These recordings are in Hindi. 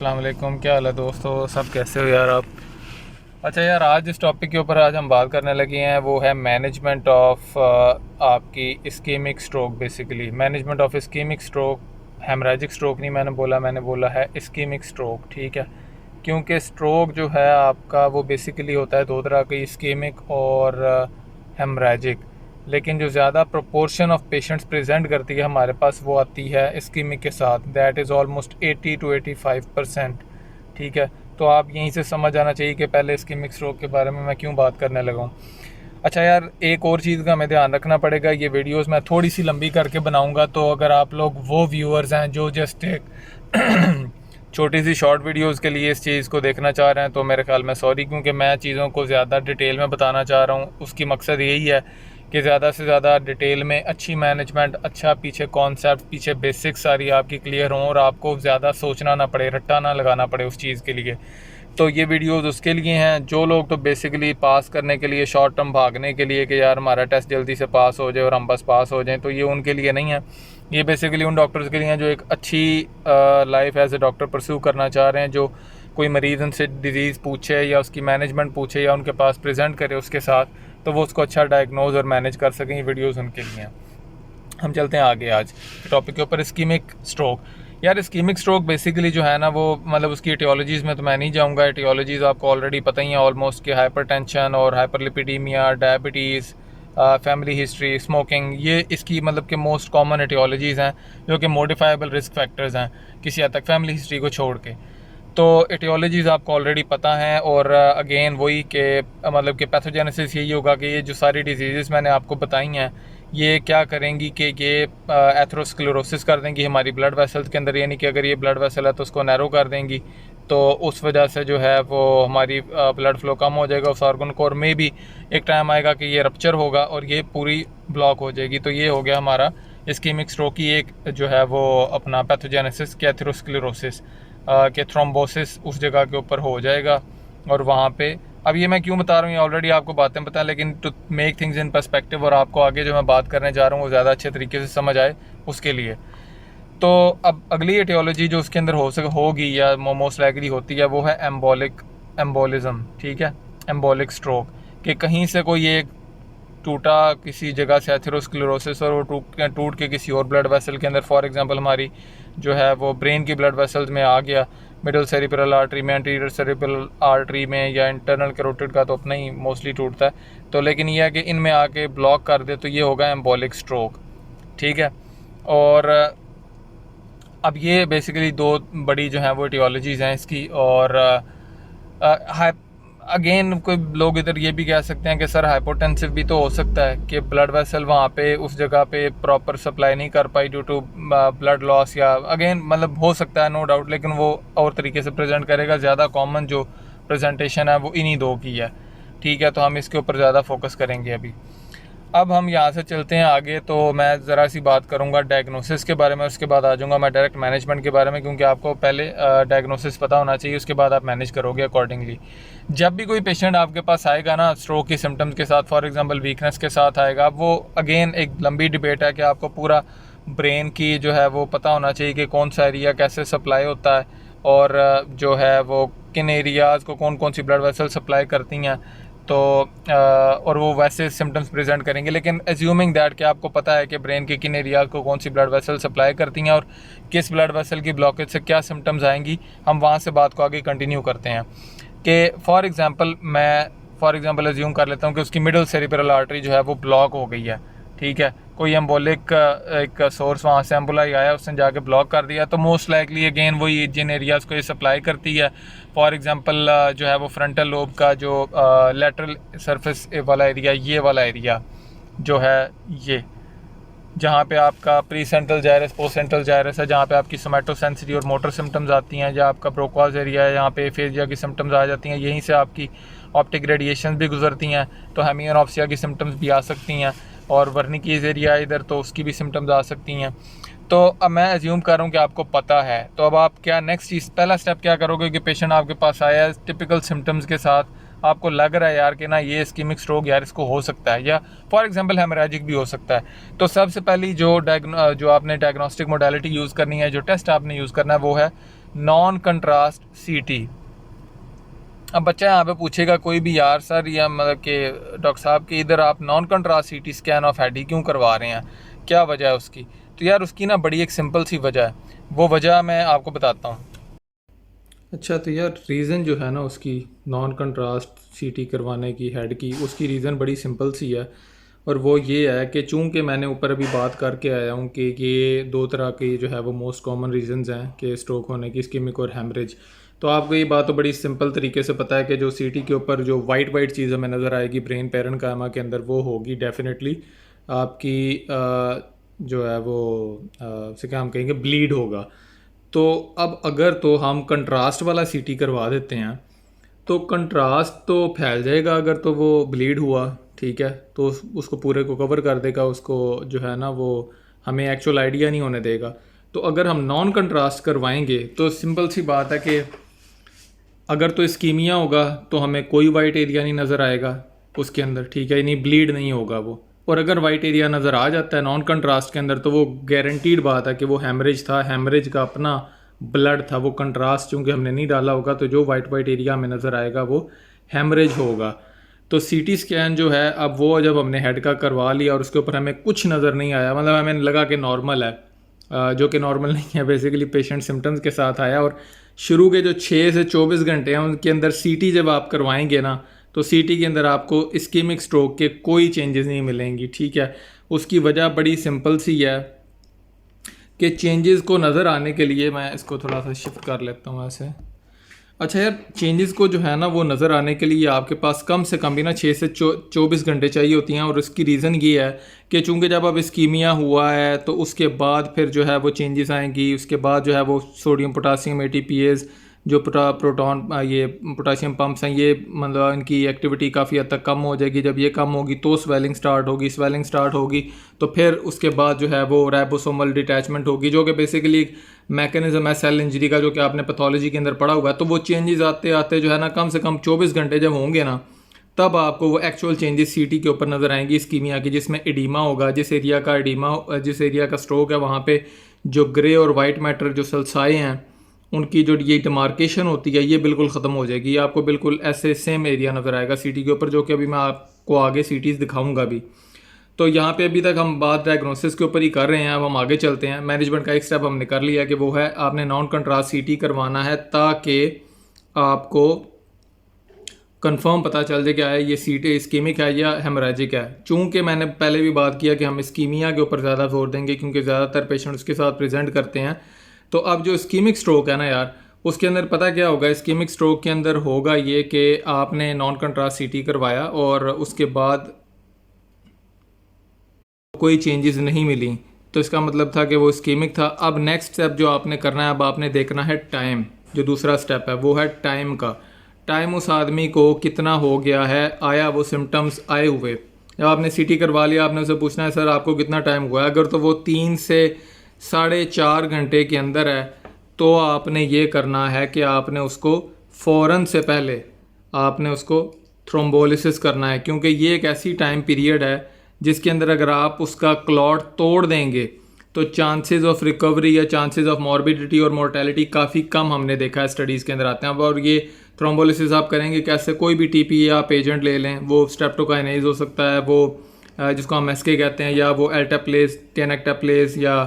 अस्सलाम वालेकुम। क्या हाल है दोस्तों, सब कैसे हो यार आप। अच्छा यार, आज इस टॉपिक के ऊपर आज हम बात करने लगे हैं, वो है मैनेजमेंट ऑफ आपकी ischaemic stroke. Basically management of ischaemic stroke, haemorrhagic stroke नहीं मैंने बोला है इस्कीमिक स्ट्रोक। ठीक है, क्योंकि स्ट्रोक जो है आपका वो बेसिकली होता है दो तरह की, इस्कीमिक और हेमराजिक। लेकिन जो ज़्यादा प्रोपोर्शन ऑफ पेशेंट्स प्रेजेंट करती है हमारे पास वो आती है इस्कीमिक के साथ, दैट इज़ ऑलमोस्ट 80 to 85%। ठीक है, तो आप यहीं से समझ आना चाहिए कि पहले इस्कीमिक स्ट्रोक के बारे में मैं क्यों बात करने लगा हूँ। अच्छा यार, एक और चीज़ का हमें ध्यान रखना पड़ेगा, ये वीडियोस मैं थोड़ी सी लंबी करके बनाऊंगा, तो अगर आप लोग वो व्यूअर्स हैं जो जस्ट एक छोटी सी शॉर्ट वीडियोस के लिए इस चीज़ को देखना चाह रहे हैं, तो मेरे ख्याल में सॉरी, क्योंकि मैं चीज़ों को ज़्यादा डिटेल में बताना चाह रहा हूँ। उसकी मकसद यही है कि ज़्यादा से ज़्यादा डिटेल में अच्छी मैनेजमेंट, अच्छा पीछे कॉन्सेप्ट, पीछे बेसिक्स सारी आपकी क्लियर हों और आपको ज़्यादा सोचना ना पड़े, रट्टा ना लगाना पड़े उस चीज़ के लिए। तो ये वीडियोस उसके लिए हैं जो लोग तो बेसिकली पास करने के लिए, शॉर्ट टर्म भागने के लिए कि यार हमारा टेस्ट जल्दी से पास हो जाए और हम बस पास हो जाएं, तो ये उनके लिए नहीं है। ये बेसिकली उन डॉक्टर्स के लिए हैं जो एक अच्छी life as a doctor pursue करना चाह रहे हैं, जो कोई मरीज़ उनसे डिज़ीज़ पूछे या उसकी मैनेजमेंट पूछे या उनके पास प्रेजेंट करे उसके साथ, तो वो उसको अच्छा डायग्नोज और मैनेज कर सकें। ये वीडियोस उनके लिए हैं। हम चलते हैं आगे आज टॉपिक के ऊपर, इस्कीमिक स्ट्रोक। यार इस्कीमिक स्ट्रोक बेसिकली जो है ना, वो मतलब उसकी एटियोलॉजीज़ में तो मैं नहीं जाऊंगा। एटियोलॉजीज़ आपको ऑलरेडी पता ही है ऑलमोस्ट, कि हाइपरटेंशन और hyperlipidaemia, diabetes, family history, smoking, ये इसकी मतलब कि मोस्ट कॉमन एटियोलॉजीज़ हैं जो कि मॉडिफाइबल रिस्क फैक्टर्स हैं किसी हद तक, फैमिली हिस्ट्री को छोड़ के। तो एटियोलॉजीज़ आपको ऑलरेडी पता हैं, और अगेन वही कि मतलब कि पैथोजेनेसिस यही होगा कि ये जो सारी डिजीज़ मैंने आपको बताई हैं ये क्या करेंगी कि ये एथरोस्क्लेरोसिस कर देंगी हमारी ब्लड वेसल्स के अंदर, यानी कि अगर ये ब्लड वेसल है तो उसको नैरो कर देंगी, तो उस वजह से जो है वो हमारी ब्लड फ्लो कम हो जाएगा उस ऑर्गन को, और मे भी एक टाइम आएगा कि ये रप्चर होगा और ये पूरी ब्लॉक हो जाएगी। तो ये हो गया हमारा इस्कीमिक स्ट्रोक की एक जो है वो अपना पैथोजेनेसिस के एथरोस्क्लेरोसिस के थ्रोम्बोसिस उस जगह के ऊपर हो जाएगा। और वहाँ पे अब ये मैं क्यों बता रहा हूँ, ये ऑलरेडी आपको बातें पता है, लेकिन to make things in perspective और आपको आगे जो मैं बात करने जा रहा हूँ वो ज़्यादा अच्छे तरीके से समझ आए उसके लिए। तो अब अगली एटियोलॉजी जो उसके अंदर होगी या मोस्ट लाइकली होती है वो है एम्बोलिज्म। ठीक है, एम्बोलिक स्ट्रोक, कि कहीं से कोई एक टूटा किसी जगह से एथेरोस्क्लेरोसिस और वो टूट के किसी और ब्लड वेसल के अंदर, फॉर एग्जांपल हमारी जो है वो ब्रेन की ब्लड वेसल्स में आ गया, मिडल सेरिब्रल आर्टरी में, एंटीरियर सेरिब्रल आर्टरी में, या इंटरनल कैरोटिड का तो अपना ही मोस्टली टूटता है, तो लेकिन यह है कि इनमें आके ब्लॉक कर दे, तो ये होगा एम्बोलिक स्ट्रोक। ठीक है, और अब ये बेसिकली दो बड़ी जो है वो एटियोलॉजीज़ हैं इसकी। और अगेन कोई लोग इधर ये भी कह सकते हैं कि सर हाइपोटेंसिव भी तो हो सकता है कि ब्लड वेसल वहाँ पे उस जगह पे प्रॉपर सप्लाई नहीं कर पाई ड्यू टू ब्लड लॉस, या अगेन मतलब हो सकता है, नो डाउट, लेकिन वो और तरीके से प्रेजेंट करेगा। ज़्यादा कॉमन जो प्रेजेंटेशन है वो इन्हीं दो की है। ठीक है, तो हम इसके ऊपर ज़्यादा फोकस करेंगे अभी। अब हम यहाँ से चलते हैं आगे, तो मैं ज़रा सी बात करूँगा डायग्नोसिस के बारे में, उसके बाद आ जाऊँगा मैं डायरेक्ट मैनेजमेंट के बारे में, क्योंकि आपको पहले डायग्नोसिस पता होना चाहिए, उसके बाद आप मैनेज करोगे अकॉर्डिंगली। जब भी कोई पेशेंट आपके पास आएगा ना स्ट्रोक की सिम्टम्स के साथ, फॉर एग्जांपल वीकनेस के साथ आएगा, वो अगेन एक लंबी डिबेट है कि आपको पूरा ब्रेन की जो है वो पता होना चाहिए कि कौन सा एरिया कैसे सप्लाई होता है, और जो है वो किन एरियाज़ को कौन कौन सी ब्लड वेसल सप्लाई करती हैं, तो और वो वैसे सिम्टम्स प्रेजेंट करेंगे। लेकिन एज्यूमिंग दैट कि आपको पता है कि ब्रेन के किन एरियाज को कौन सी ब्लड वेसल सप्लाई करती हैं और किस ब्लड वेसल की ब्लॉकेज से क्या सिम्टम्स आएंगी, हम वहाँ से बात को आगे कंटिन्यू करते हैं। कि फॉर एग्जांपल एज्यूम कर लेता हूँ कि उसकी मिडल सेरिब्रल आर्टरी जो है वो ब्लॉक हो गई है। ठीक है, कोई एम्बोलिक एक सोर्स वहाँ से एम्बुलाई आया, उसने जाके ब्लॉक कर दिया, तो मोस्ट लाइकली अगेन वही जिन एरियाज़ को ये सप्लाई करती है, फॉर एग्जांपल जो है वो फ्रंटल लोब का जो लेटरल सरफेस वाला एरिया, ये वाला एरिया जो है, ये जहाँ पे आपका प्री सेंट्रल जायरस, पोस्ट सेंट्रल जायरस है, जहाँ पे आपकी सोमैटोसेंसरी और मोटर सिम्टम्स आती हैं, जहाँ आपका ब्रोकाज एरिया है, यहाँ पे एफेजिया की सिम्टम्स आ जाती हैं, यहीं से आपकी ऑप्टिक रेडिएशन भी गुजरती हैं, तो हेमियोनॉप्सिया की सिम्टम्स भी आ सकती हैं, और वर्निकीज एरिया इधर, तो उसकी भी सिम्टम्स आ सकती हैं। तो अब मैं एज्यूम कर रहा हूँ कि आपको पता है, तो अब आप क्या नेक्स्ट चीज़, पहला स्टेप क्या करोगे कि पेशेंट आपके पास आया है टिपिकल सिम्टम्स के साथ, आपको लग रहा है यार कि ना ये इस्कीमिक स्ट्रोक यार इसको हो सकता है, या फॉर एग्जांपल हेमोरेजिक भी हो सकता है। तो सबसे पहली जो आपने डायग्नोस्टिक मोडालिटी यूज़ करनी है, जो टेस्ट आपने यूज़ करना है, वो है नॉन कंट्रास्ट सीटी। अब बच्चा यहाँ पे पूछेगा कोई भी, यार सर या मतलब कि डॉक्टर साहब कि इधर आप non contrast CT scan of head ही क्यों करवा रहे हैं, क्या वजह है उसकी? तो यार उसकी ना बड़ी एक सिंपल सी वजह है, वो वजह मैं आपको बताता हूँ। अच्छा, तो यार रीज़न जो है ना उसकी नॉन कंट्रास्ट सीटी करवाने की हेड की, उसकी रीज़न बड़ी सिंपल सी है, और वो ये है कि चूंकि मैंने ऊपर अभी बात करके आया हूँ कि ये दो तरह के जो है वो मोस्ट कॉमन रीज़न्स हैं कि स्ट्रोक होने की, इस्केमिक और हेमरेज। तो आपको ये बात तो बड़ी सिंपल तरीके से पता है कि जो सीटी के ऊपर जो वाइट वाइट चीज़ हमें नज़र आएगी ब्रेन पैरेन्काइमा के अंदर, वो होगी डेफिनेटली आपकी जो है वो से क्या हम कहेंगे ब्लीड होगा। तो अब अगर तो हम कंट्रास्ट वाला सीटी करवा देते हैं तो कंट्रास्ट तो फैल जाएगा, अगर तो वो ब्लीड हुआ ठीक है तो उसको पूरे को कवर कर देगा, उसको जो है ना वो हमें एक्चुअल आइडिया नहीं होने देगा। तो अगर हम नॉन कंट्रास्ट करवाएंगे तो सिंपल सी बात है कि अगर तो इस्कीमिया होगा तो हमें कोई वाइट एरिया नहीं नज़र आएगा उसके अंदर, ठीक है, यानी ब्लीड नहीं होगा वो। और अगर वाइट एरिया नज़र आ जाता है नॉन कंट्रास्ट के अंदर तो वो गारंटीड बात है कि वो हेमरेज था, हेमरेज का अपना ब्लड था, वो कंट्रास्ट चूँकि हमने नहीं डाला होगा तो जो वाइट वाइट एरिया हमें नज़र आएगा वो हेमरेज होगा। तो सीटी स्कैन जो है अब वो जब हमने हेड का करवा लिया और उसके ऊपर हमें कुछ नज़र नहीं आया, मतलब हमें लगा कि नॉर्मल है, जो कि नॉर्मल नहीं है, बेसिकली पेशेंट सिम्टम्स के साथ आया। और शुरू के जो 6 से 24 घंटे हैं उनके अंदर सीटी जब आप करवाएंगे ना तो सीटी के अंदर आपको इस्कीमिक स्ट्रोक के कोई चेंजेस नहीं मिलेंगी, ठीक है। उसकी वजह बड़ी सिंपल सी है कि चेंजेस को नज़र आने के लिए, मैं इसको थोड़ा सा शिफ्ट कर लेता हूँ ऐसे। अच्छा यार, चेंजेस को जो है ना वो नज़र आने के लिए आपके पास कम से कम भी ना 6 से 24 घंटे चाहिए होती हैं। और उसकी रीज़न ये है कि चूंकि जब अब इस्कीमिया हुआ है तो उसके बाद फिर जो है वो चेंजेस आएंगी, उसके बाद जो है वो सोडियम पोटासियम एटीपीएस जो प्रोटॉन ये पोटाशियम पंप्स हैं, ये मतलब इनकी एक्टिविटी काफ़ी हद तक कम हो जाएगी। जब ये कम होगी तो स्वेलिंग स्टार्ट होगी, स्वेलिंग स्टार्ट होगी तो फिर उसके बाद जो है वो राइबोसोमल डिटैचमेंट होगी, जो कि बेसिकली मैकेनिज्म है सेल इंजरी का, जो कि आपने पैथोलॉजी के अंदर पढ़ा हुआ है। तो वो चेंजेस आते आते जो है ना कम से कम 24 घंटे जब होंगे ना तब आपको वो एक्चुअल चेंजेस सीटी के ऊपर नज़र आएंगी इस्कीमिया की, जिसमें एडीमा होगा। जिस एरिया का एडीमा, जिस एरिया का स्ट्रोक है वहाँ पे जो ग्रे और वाइट मैटर जो सल्साए हैं उनकी जो ये डिमार्केशन होती है ये बिल्कुल ख़त्म हो जाएगी। आपको बिल्कुल ऐसे सेम एरिया नज़र आएगा सीटी के ऊपर, जो कि अभी मैं आपको आगे सीटीज़ दिखाऊंगा भी। तो यहाँ पे अभी तक हम बात डायग्नोसिस के ऊपर ही कर रहे हैं, अब हम आगे चलते हैं। मैनेजमेंट का एक स्टेप हमने कर लिया कि वो है आपने नॉन कंट्रास्ट सीटी करवाना है ताकि आपको कंफर्म पता चल जाए क्या है ये सीटी इस्कीमिक है या हेमोरेजिक है। चूँकि मैंने पहले भी बात किया कि हम इस्कीमिया के ऊपर ज़्यादा जोर देंगे क्योंकि ज़्यादातर पेशेंट उसके साथ प्रेजेंट करते हैं। तो अब जो इस्कीमिक स्ट्रोक है ना यार, उसके अंदर पता क्या होगा, इस्कीमिक स्ट्रोक के अंदर होगा ये कि आपने नॉन कंट्रास्ट सीटी करवाया और उसके बाद कोई चेंजेस नहीं मिली, तो इसका मतलब था कि वो इस्कीमिक था। अब नेक्स्ट स्टेप जो आपने करना है, अब आपने देखना है टाइम। जो दूसरा स्टेप है वो है टाइम का, टाइम उस आदमी को कितना हो गया है, आया वो सिम्टम्स आए हुए। जब आपने सीटी करवा लिया आपने उसे पूछना है सर आपको कितना टाइम हुआ है। अगर तो वो 3 से 4.5 घंटे के अंदर है तो आपने ये करना है कि आपने उसको फ़ौरन से पहले आपने उसको थ्रोम्बोलिसिस करना है, क्योंकि ये एक ऐसी टाइम पीरियड है जिसके अंदर अगर आप उसका क्लॉट तोड़ देंगे तो चांसेस ऑफ रिकवरी या चांसेस ऑफ मॉर्बिडिटी और मोर्टेलिटी काफ़ी कम हमने देखा है, स्टडीज़ के अंदर आते हैं। अब और ये थ्रोम्बोलिसिस आप करेंगे कैसे, कोई भी टीपी आप एजेंट ले लें, वो स्ट्रेप्टोकाइनेज हो सकता है, वो जिसको हम एसके कहते हैं, या वो एल्टाप्लेज, टेनेक्टाप्लेज या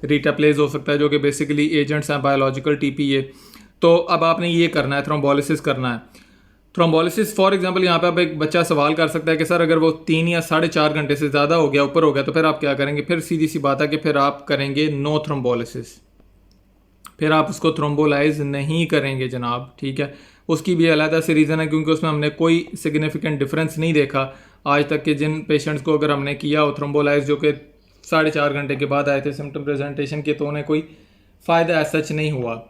रीटाप्लेज हो सकता है, जो कि बेसिकली एजेंट्स हैं बायोलॉजिकल टीपीए। तो अब आपने ये करना है, थ्रोम्बोलिसिस करना है। थ्रोम्बोलिसिस फॉर एग्जांपल यहाँ पे अब एक बच्चा सवाल कर सकता है कि सर अगर वो 3 या 4.5 घंटे से ज़्यादा हो गया, ऊपर हो गया, तो फिर आप क्या करेंगे? फिर सीधी सी बात है कि फिर आप करेंगे नो थ्रोम्बोलिसिस, फिर आप उसको थ्रोम्बोलाइज नहीं करेंगे जनाब, ठीक है। उसकी भी अलग से रीज़न है क्योंकि उसमें हमने कोई सिग्निफिकेंट डिफरेंस नहीं देखा आज तक के जिन पेशेंट्स को अगर हमने किया हो थ्रोम्बोलाइज जो कि 4.5 घंटे के बाद आए थे सिम्टम प्रेजेंटेशन के, तो उन्हें कोई फ़ायदा ऐसा सच नहीं हुआ।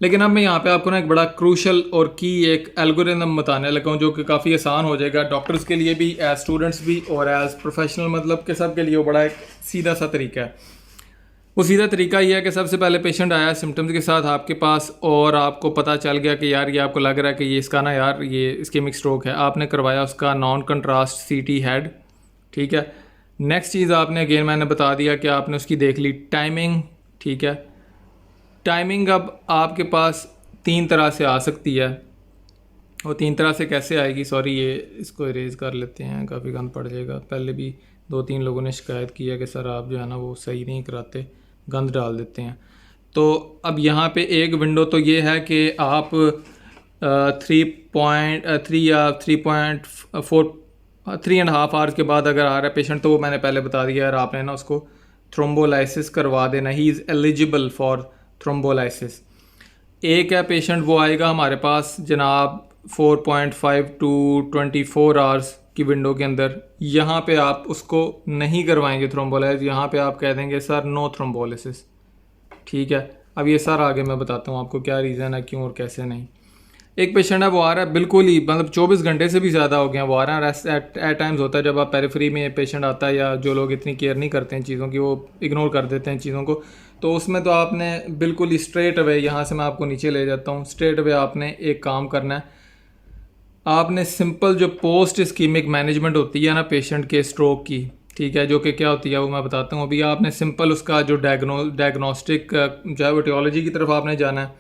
लेकिन अब मैं यहाँ पे आपको ना एक बड़ा क्रूशल और की एक एल्गोरिथम बताने लगा हूँ जो कि काफ़ी आसान हो जाएगा डॉक्टर्स के लिए भी, एज स्टूडेंट्स भी और एज प्रोफेशनल, मतलब के सब के लिए वो बड़ा एक सीधा सा तरीका है। वो सीधा तरीका ये है कि सबसे पहले पेशेंट आया सिम्टम्स के साथ आपके पास और आपको पता चल गया कि यार ये आपको लग रहा है कि ये इसका ना यार ये इस्केमिक स्ट्रोक है, आपने करवाया उसका नॉन कंट्रास्ट सीटी हेड, ठीक है। नेक्स्ट चीज़ आपने अगेन मैंने बता दिया कि आपने उसकी देख ली टाइमिंग, ठीक है। टाइमिंग अब आपके पास 3 तरह से आ सकती है। और 3 तरह से कैसे आएगी, सॉरी ये इसको इरेज कर लेते हैं, काफ़ी गंद पड़ जाएगा। पहले भी 2-3 लोगों ने शिकायत की है कि सर आप जो है ना वो सही नहीं कराते, गंद डाल देते हैं। तो अब यहाँ पे एक विंडो तो ये है कि आप 3.3 या 3.5 आवर्स के बाद अगर आ रहा है पेशेंट, तो वो मैंने पहले बता दिया, और आपने ना उसको थ्रोम्बोलाइसिस करवा देना। He is eligible for thrombolysis. एक है पेशेंट, वो आएगा हमारे पास जनाब 4.5 टू 24 आवर्स की विंडो के अंदर। यहाँ पे आप उसको नहीं करवाएंगे थ्रोम्बोलाइज, यहाँ पे आप कह देंगे सर नो थ्रोम्बोलिसिस। ठीक है, अब ये सर आगे मैं बताता हूँ आपको क्या रीज़न है, क्यों और कैसे नहीं। एक पेशेंट है, वो आ रहा है बिल्कुल ही मतलब 24 घंटे से भी ज़्यादा हो गया वो आ रहा है। एट टाइम्स होता है जब आप पेरिफेरी में पेशेंट आता है, या जो लोग इतनी केयर नहीं करते हैं चीज़ों की, वो इग्नोर कर देते हैं चीज़ों को, तो उसमें तो आपने बिल्कुल ही स्ट्रेट अवे, यहाँ से मैं आपको नीचे ले जाता हूँ, स्ट्रेट अवे आपने एक काम करना है। आपने सिंपल जो पोस्ट इस्कीमिक मैनेजमेंट होती है ना पेशेंट के स्ट्रोक की, ठीक है, जो कि क्या होती है वो मैं बताता हूँ अभी। आपने सिंपल उसका जो डायग्नोस्टिक जो है वो टियोलॉजी की तरफ आपने जाना है।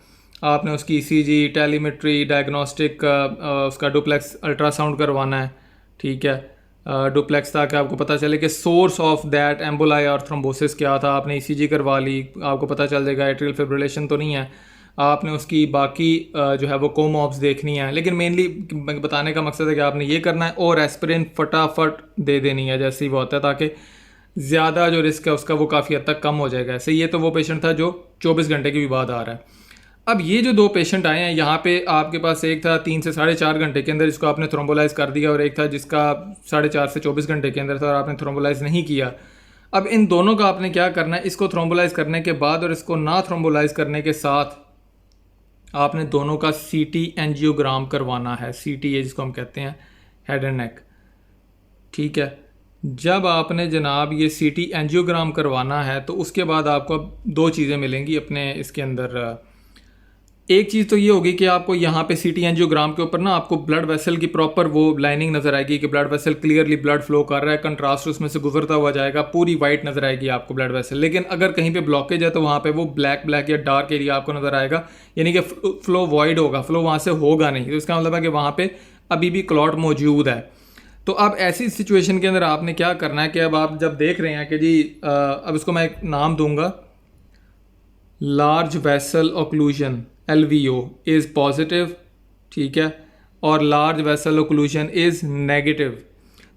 आपने उसकी ईसीजी, टेलीमेट्री, डायग्नोस्टिक, उसका डुप्लेक्स अल्ट्रासाउंड करवाना है। ठीक है, डुप्लेक्स, ताकि आपको पता चले कि सोर्स ऑफ दैट एम्बोलाई और थ्रोम्बोसिस क्या था। आपने ईसीजी करवा ली, आपको पता चल जाएगा एट्रियल फिब्रिलेशन तो नहीं है। आपने उसकी बाकी जो है वो कोमॉब्स देखनी है, लेकिन मेनली बताने का मकसद है कि आपने ये करना है और एस्पिरिन फटाफट दे देनी है जैसे ही वो होता है, ताकि ज़्यादा जो रिस्क है उसका वो काफ़ी हद तक कम हो जाएगा। ऐसे ये तो वो पेशेंट था जो 24 घंटे के भी बाद आ रहा है। अब ये जो 2 पेशेंट आए हैं यहाँ पे, आपके पास एक था 3 से 4.5 घंटे के अंदर जिसको आपने थ्रोम्बोलाइज कर दिया, और एक था जिसका 4.5 से 24 घंटे के अंदर था और आपने थ्रोम्बोलाइज नहीं किया। अब इन दोनों का आपने क्या करना है, इसको थ्रोम्बोलाइज करने के बाद और इसको ना थ्रोम्बोलाइज करने के साथ आपने दोनों का सीटी एंजियोग्राम करवाना है। सीटी है जिसको हम कहते हैं हेड एंड नेक। ठीक है, जब आपने जनाब ये सीटी एंजियोग्राम करवाना है तो उसके बाद आपको 2 चीज़ें मिलेंगी अपने इसके अंदर। एक चीज़ तो ये होगी कि आपको यहाँ पे सीटी एंजियोग्राम के ऊपर ना आपको ब्लड वेसल की प्रॉपर वो लाइनिंग नज़र आएगी कि blood vessel clearly blood flow कर रहा है, कंट्रास्ट उसमें से गुजरता हुआ जाएगा, पूरी वाइट नज़र आएगी आपको ब्लड वेसल। लेकिन अगर कहीं पे ब्लॉकेज है तो वहाँ पे वो ब्लैक या डार्क एरिया आपको नज़र आएगा, यानी कि फ्लो वॉइड होगा, फ्लो वहाँ से होगा नहीं। तो इसका मतलब है कि वहाँ पर अभी भी क्लॉट मौजूद है। तो अब ऐसी सिचुएशन के अंदर आपने क्या करना है कि अब आप जब देख रहे हैं कि जी अब इसको मैं एक नाम दूंगा, large vessel occlusion LVO is positive, ठीक है, और large vessel occlusion is negative.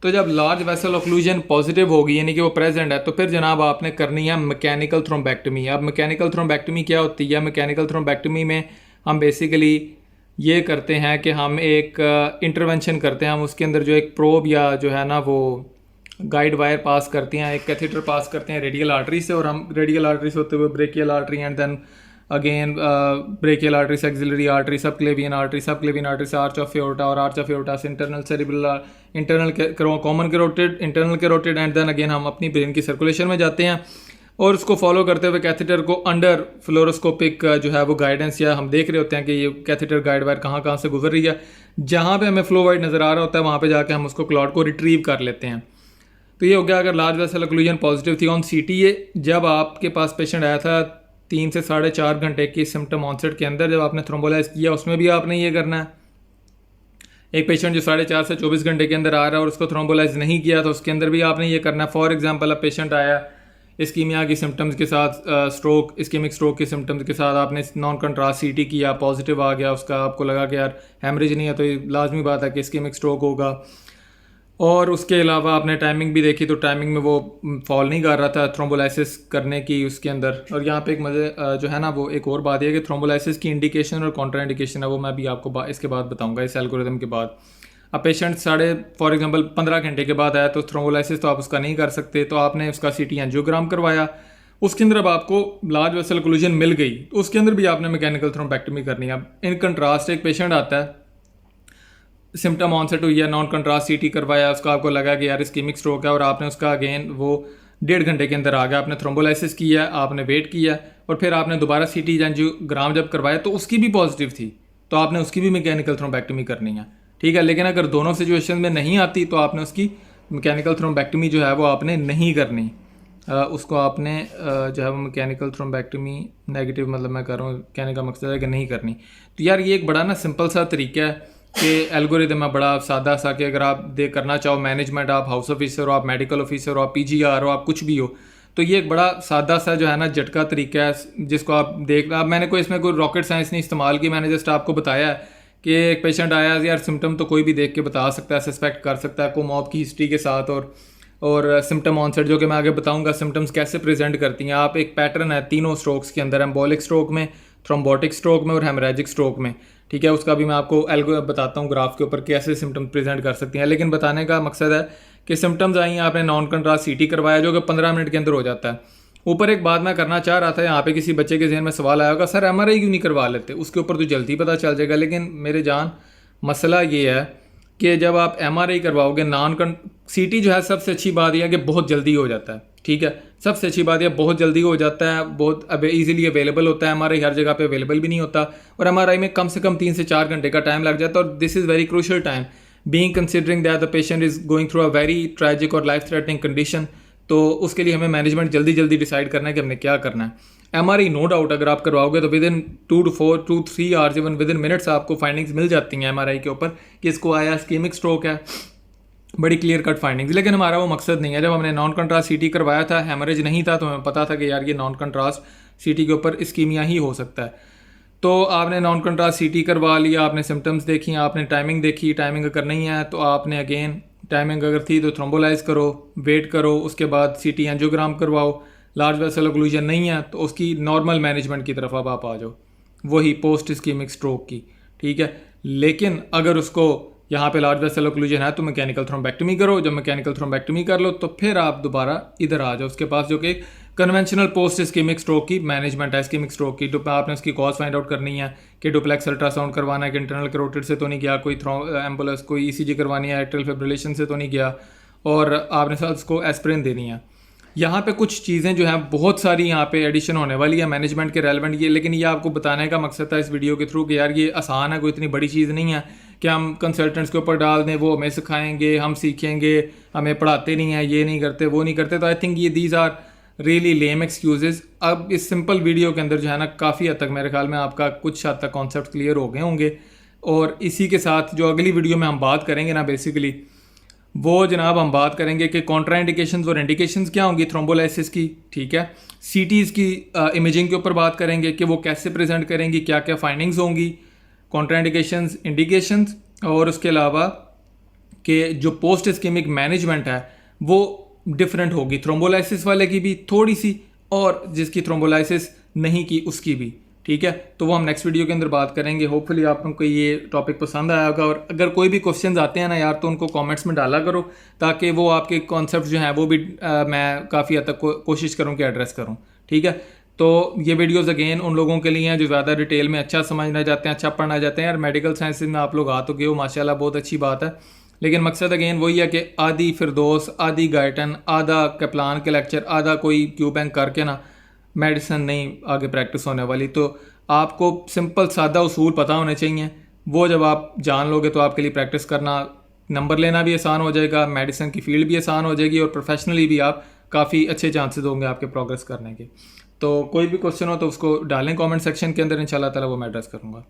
तो जब लार्ज वेसल ओक्लूजन पॉजिटिव होगी यानी कि वो प्रेजेंट है, तो फिर जनाब आपने करनी है मैकेनिकल थ्रोम्बेक्टमी। अब मैकेनिकल थ्रोम्बेक्टमी क्या होती है? मैकेनिकल थ्रोम्बेक्टमी में हम बेसिकली ये करते हैं कि हम एक इंटरवेंशन करते हैं। हम उसके अंदर जो एक प्रोब या जो है ना वो गाइड वायर पास करते हैं, एक कैथेटर पास करते हैं रेडियल आर्टरी से, और हम रेडियल आर्टरी से होते हुए brachial artery and then again brachial artery से axillary artery, subclavian artery से आर्च ऑफ एओर्टा, और आर्च ऑफ एओर्टा से internal cerebral, internal common carotid, internal carotid, and then again हम अपनी ब्रेन की सर्कुलेशन में जाते हैं और उसको फॉलो करते हुए कैथेटर को अंडर फ्लोरोस्कोपिक जो है वो गाइडेंस, या हम देख रहे होते हैं कि ये कैथेटर गाइड वायर कहाँ से गुजर रही है। जहाँ पे हमें फ्लो वाइड नज़र आ रहा होता है वहाँ पे जाके हम उसको क्लॉट को रिट्रीव कर लेते हैं। तो ये हो गया अगर लार्ज वेसल ओक्लूजन पॉजिटिव थी ऑन CTA। जब आपके पास पेशेंट आया था 3 से 4.5 घंटे की सिम्टम ऑनसेट के अंदर, जब आपने थ्रोम्बोलाइज किया उसमें भी आपने ये करना है। एक पेशेंट जो 4.5 से 24 घंटे के अंदर आ रहा है और उसको थ्रोम्बोलाइज नहीं किया तो उसके अंदर भी आपने ये करना है। फॉर एग्जांपल अब पेशेंट आया इस्कीमिया की सिम्टम्स के साथ, स्ट्रोक, इस्कीमिक स्ट्रोक के सिम्टम्स के साथ, आपने नॉन कंट्रास्ट CT किया, पॉजिटिव आ गया उसका, आपको लगा कि यार हेमरेज नहीं है, तो ये लाजमी बात है कि इस्कीमिक स्ट्रोक होगा। और उसके अलावा आपने टाइमिंग भी देखी तो टाइमिंग में वो फॉल नहीं कर रहा था थ्रोम्बोलाइसिस करने की उसके अंदर। और यहाँ पे एक मज़े जो है ना वो एक और बात है कि थ्रोम्बोलाइसिस की इंडिकेशन और कॉन्ट्रा इंडिकेशन है, वो मैं भी आपको इसके बाद बताऊंगा इस एल्गोरिथम के बाद। अब पेशेंट फॉर एग्जांपल 15 घंटे के बाद आया तो थ्रोम्बोलाइसिस तो आप उसका नहीं कर सकते, तो आपने उसका CT एंजियोग्राम करवाया, उसके अंदर अब आपको लार्ज वेसल ओक्लूजन मिल गई, तो उसके अंदर भी आपने मैकेनिकल थ्रोम्बेक्टमी करनी है। अब इन कंट्रास्ट एक पेशेंट आता है, सिम्टम ऑनसेट हुई है, नॉन कंट्रास्ट CT करवाया, उसका आपको लगा कि यार इस्कीमिक स्ट्रोक है, और आपने उसका अगेन वो 1.5 घंटे के अंदर आ गया, आपने थ्रोम्बोलाइसिस किया, आपने वेट किया, और फिर आपने दोबारा CT एंजियोग्राम जब करवाया तो उसकी भी पॉजिटिव थी, तो आपने उसकी भी मैकेनिकल थ्रोम्बेक्टमी करनी है। ठीक है, लेकिन अगर दोनों सिचुएशन में नहीं आती तो आपने उसकी मैकेनिकल थ्रोम्बेक्टमी जो है वो आपने नहीं करनी। उसको आपने जो है वो मैकेनिकल थ्रोम्बेक्टमी नेगेटिव, मतलब मैं कर रहा हूँ कहने का मकसद है कि नहीं करनी। तो यार ये एक बड़ा ना सिंपल सा तरीका है कि एल्गोरिदम है बड़ा सादा सा, कि अगर आप दे करना चाहो मैनेजमेंट, आप हाउस ऑफिसर हो, आप मेडिकल ऑफिसर हो, आप पीजीआर हो, आप कुछ भी हो, तो ये एक बड़ा सादा सा जो है ना झटका तरीका है जिसको आप देख। अब मैंने कोई इसमें कोई रॉकेट साइंस नहीं इस्तेमाल की, मैंने जस्ट आपको बताया है कि एक पेशेंट आया यार, सिम्टम तो कोई भी देख के बता सकता है, सस्पेक्ट कर सकता है कोमॉब की हिस्ट्री के साथ, और सिम्टम ऑनसेट जो कि मैं आगे बताऊंगा सिम्टम्स कैसे प्रेजेंट करती हैं। आप एक पैटर्न है तीनों स्ट्रोक्स के अंदर, एम्बोलिक स्ट्रोक में, थ्रोम्बोटिक स्ट्रोक में और हेमरेजिक स्ट्रोक में, ठीक है। उसका भी मैं आपको एल्गो बताता हूँ ग्राफ के ऊपर कैसे सिम्टम्स प्रेजेंट कर सकती हैं। लेकिन बताने का मकसद है कि सिम्टम्स आई हैं, आपने नॉन कंट्रास्ट सीटी करवाया जो कि 15 मिनट के अंदर हो जाता है। ऊपर एक बात मैं करना चाह रहा था, यहाँ पे किसी बच्चे के जहन में सवाल आया होगा, सर एमआरआई क्यों नहीं करवा लेते, उसके ऊपर तो जल्दी पता चल जाएगा। लेकिन मेरे जान मसला ये है कि जब आप एमआरआई करवाओगे सीटी जो है, सबसे अच्छी बात यह है कि बहुत जल्दी हो जाता है, ठीक है। सबसे अच्छी बात यह बहुत जल्दी हो जाता है, बहुत अब ईजिली अवेलेबल होता है। एमआरआई हर जगह पे अवेलेबल भी नहीं होता, और एमआरआई में कम से कम 3 से 4 घंटे का टाइम लग जाता है। और this is very crucial time being considering that the patient is going through a very tragic और लाइफ थ्रेटनिंग कंडीशन। तो उसके लिए हमें मैनेजमेंट जल्दी जल्दी डिसाइड करना है कि हमने क्या करना है। एमआरआई नो डाउट अगर आप करवाओगे तो with in 2 to 3 hours, even with in minutes आपको फाइंडिंग्स मिल जाती हैं एमआरआई के ऊपर कि इसको आया स्कीमिक स्ट्रोक है, बड़ी क्लियर कट फाइंडिंग्स। लेकिन हमारा वो मकसद नहीं है। जब हमने नॉन कंट्रास्ट सीटी करवाया था, हेमरेज नहीं था, तो हमें पता था कि यार ये नॉन कंट्रास्ट सीटी के ऊपर इस्कीमिया ही हो सकता है। तो आपने नॉन कंट्रास्ट सीटी करवा लिया, आपने सिम्टम्स देखी, आपने टाइमिंग देखी, टाइमिंग अगर नहीं है तो आपने अगेन टाइमिंग अगर थी तो थ्रोम्बोलाइज करो, वेट करो, उसके बाद सीटी एंजियोग्राम करवाओ। लार्ज वेसल ओक्लूजन नहीं है तो उसकी नॉर्मल मैनेजमेंट की तरफ अब आप आ जाओ, वही पोस्ट इस्कीमिक स्ट्रोक की, ठीक है। लेकिन अगर उसको यहाँ पे लार्ज वेसल ओक्लूजन है तो मैकेनिकल थ्रोम्बेक्टमी करो। जब मैकेनिकल थ्रोम्बेक्टमी कर लो तो फिर आप दोबारा इधर आ जाओ उसके पास, जो कि कन्वेंशनल पोस्ट इस्कीमिक स्ट्रोक की मैनेजमेंट है। इस्कीमिक स्ट्रोक की आपने उसकी कॉज फाइंड आउट करनी है कि डुप्लेक्स अल्ट्रासाउंड करवाना है कि इंटरनल कैरोटिड से तो नहीं गया, कोई एम्बुलेंस कोई ईसीजी करवानी है, एट्रियल फिब्रिलेशन से तो नहीं गया, और आपने साथ उसको एस्प्रिन देनी है। यहाँ पे कुछ चीज़ें जो हैं बहुत सारी यहाँ पे एडिशन होने वाली है मैनेजमेंट के रेलेवेंट, ये लेकिन ये आपको बताने का मकसद था इस वीडियो के थ्रू कि यार ये आसान है, कोई इतनी बड़ी चीज़ नहीं है कि हम कंसल्टेंट्स के ऊपर डाल दें, वो हमें सिखाएंगे, हम सीखेंगे, हमें पढ़ाते नहीं हैं, ये नहीं करते, वो नहीं करते। तो आई थिंक ये these are really lame excuses. अब इस सिंपल वीडियो के अंदर जो है ना काफ़ी हद तक मेरे ख्याल में आपका कुछ हद तक कॉन्सेप्ट क्लियर हो गए होंगे। और इसी के साथ जो अगली वीडियो में हम बात करेंगे ना बेसिकली वो जनाब हम बात करेंगे कि कॉन्ट्राइंडिकेशंस और इंडिकेशंस क्या होंगी थ्रोम्बोलाइसिस की, ठीक है। सीटीज़ की इमेजिंग के ऊपर बात करेंगे कि वो कैसे प्रेजेंट करेंगी, क्या क्या फाइंडिंग्स होंगी, कॉन्ट्राइंडिकेशंस, इंडिकेशंस, और उसके अलावा कि जो पोस्ट इस्कीमिक मैनेजमेंट है वो डिफरेंट होगी, थ्रोम्बोलाइसिस वाले की भी थोड़ी सी और जिसकी थ्रोम्बोलाइसिस नहीं की उसकी भी, ठीक है। तो वो हम नेक्स्ट वीडियो के अंदर बात करेंगे। होपफुली आप लोगों को ये टॉपिक पसंद आया होगा, और अगर कोई भी क्वेश्चंस आते हैं ना यार तो उनको कमेंट्स में डाला करो ताकि वो आपके कॉन्सेप्ट जो हैं वो भी मैं काफ़ी हद तक कोशिश करूँ कि एड्रेस करूँ, ठीक है। तो ये वीडियोस अगेन उन लोगों के लिए हैं जो ज़्यादा डिटेल में अच्छा समझना चाहते हैं, अच्छा पढ़ना चाहते हैं। यार मेडिकल साइंसेज में आप लोग आ तो गए हो माशाल्लाह, बहुत अच्छी बात है, लेकिन मकसद अगेन वही है कि आधी फिरदौस, आधी गाइटन, आधा कैप्लान के लेक्चर, आधा कोई क्यू बैंक करके ना मेडिसिन नहीं आगे प्रैक्टिस होने वाली। तो आपको सिंपल सादा उसूल पता होने चाहिए, वो जब आप जान लोगे तो आपके लिए प्रैक्टिस करना, नंबर लेना भी आसान हो जाएगा, मेडिसिन की फील्ड भी आसान हो जाएगी, और प्रोफेशनली भी आप काफ़ी अच्छे चांसेस होंगे आपके प्रोग्रेस करने के। तो कोई भी क्वेश्चन हो तो उसको डालें कमेंट सेक्शन के अंदर, इंशाल्लाह ताला वो मैं एड्रेस करूँगा।